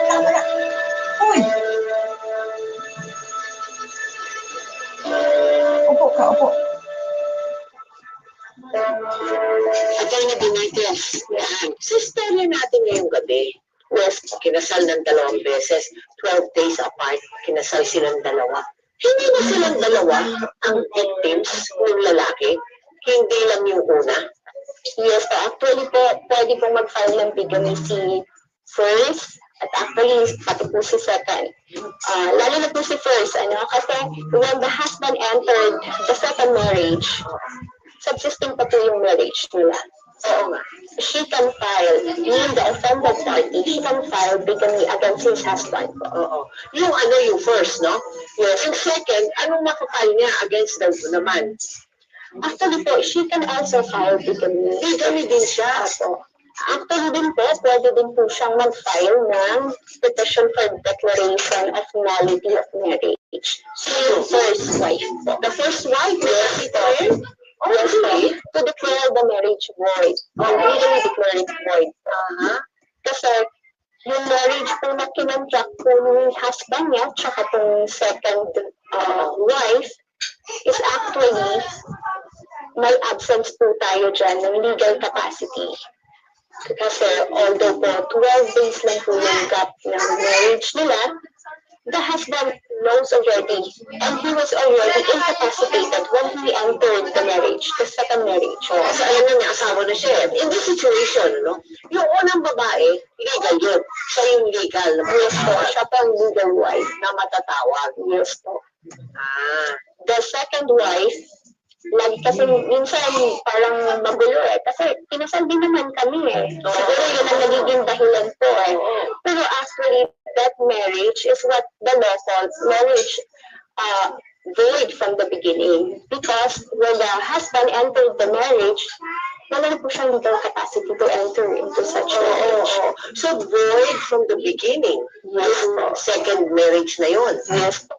Tama na. Uy! Upo ka, upo. Attorney Demetrius, yan. Sa istorya natin ngayong gabi, West, kinasal ng 2 beses, 12 days apart, kinasal silang dalawa. Hindi na silang dalawa ang victims ng lalaki, hindi lang yung una. Yes, so actually po, pwede pong mag-file ng bigamy si first, at actually, pati po si second. Lalo na po si first, kasi when the husband entered the second marriage, subsisting pa po yung marriage nila. Oo nga. She can file, being the offended party, she can file bigamy against his husband. Oo. Yung first, no? Yes. Yung second, anong makapal niya against the naman? Actually po, she can also file bigamy. Bigamy din siya. So, actually din po, pwede din po siyang mag-file ng petition for declaration of nullity of marriage. So, yung first wife po. The first wife, yes, po. Yes, to declare the marriage void. Legally declare it void. Kasi yung marriage po na kinontract po ng husband niya, tsaka pong second wife, is actually may absence po tayo dyan ng legal capacity. Kasi although po 12 days lang po yung gap ng marriage nila, the husband knows already, and he was already incapacitated when he entered the marriage, the second marriage. Kasi alam na niya, asawa na siya. In this situation, no? Yung unang babae, legal yun. Siya yung legal. Yes po, siya po ang legal wife na matatawag. Yes po. The second wife, kasi minsan parang magulo kasi kinasal din naman kami Siguro yun ang nagiging dahilan po Pero actually, that marriage is what the law calls marriage void from the beginning. Because when the husband entered the marriage, wala na po siyang legal capacity to enter into such a marriage. So void from the beginning. Yes po. Second marriage na yun. Yes po.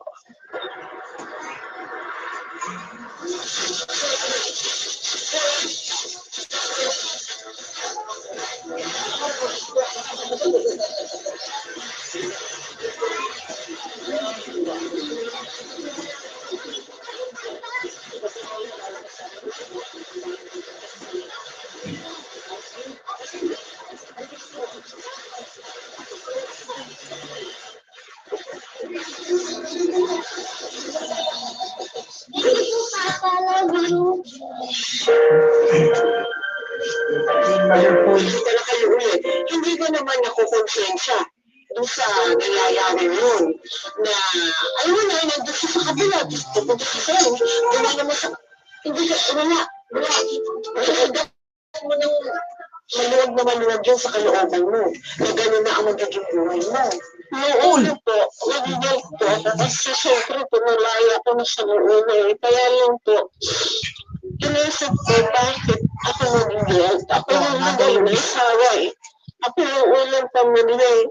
Hindi ko naman nakukonsensya doon sa nangyayari yun na ayun na, nandun siya sa kabila, pupunta sa sa'yo, wala naman sa, hindi ka, wala, mo nang maluwag yun sa kalooban mo, na gano'n na ang magiging buhay mo. Noon po, nagiging po, kasi siyempre po, nalaya ko na sa noon kaya lang po, inisip ko, bakit ako nagiging ako yung nagay na isawa Ako yung unang pamilya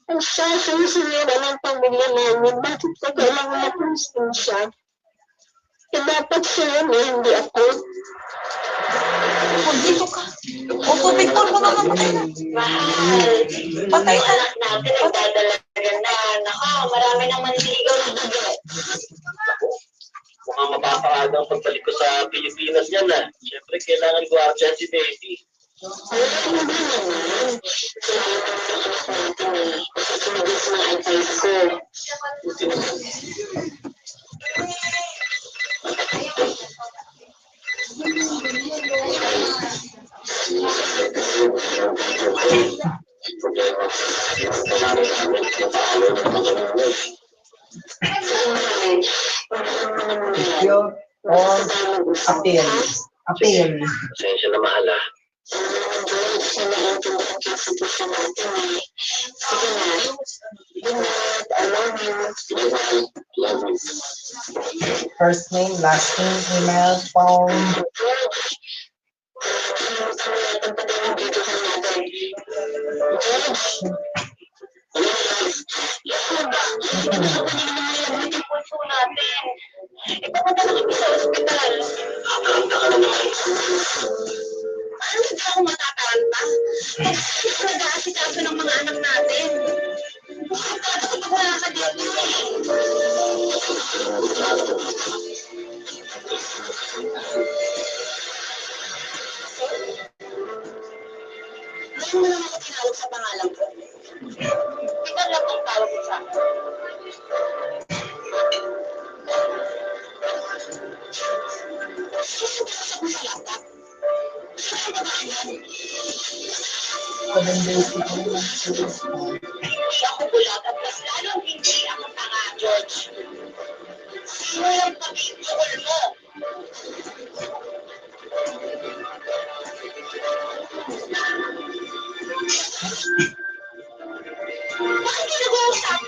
Ang sasayo-sayo ng pamilya namin, bakit ko kailangan mapusin siya? Dapat siya hindi ako. Dito ka. Tubig po, mga patay na. Mahal. Patay na. Anak natin, nagdadalaga na. Naka, marami nang maniligaw na dugo. Mukhang mapapakada ang pagbalik ko sa Pilipinas yan Siyempre, kailangan guardian si Betty. Hindi naman. Sinigis mga advice ko. Appeal or appeal? Appeal. Pasensya na mahal First name, last name, email, phone. Ipapunta na kami sa ospital. Nakalanda ka na naman. Ano ba ako matatanda? Ngayon mo lang ako tinawag sa pangalan ko. Ikaw lang ang tawag mo sa akin. Sasabasag mo sa laptop. Saan ka ba yan? 7 days na ako nag-respond. Hindi ako bulag at mas lalong hindi ako tanga, George. Sino yung pag-itukol mo? Bakit ka nag-uusap?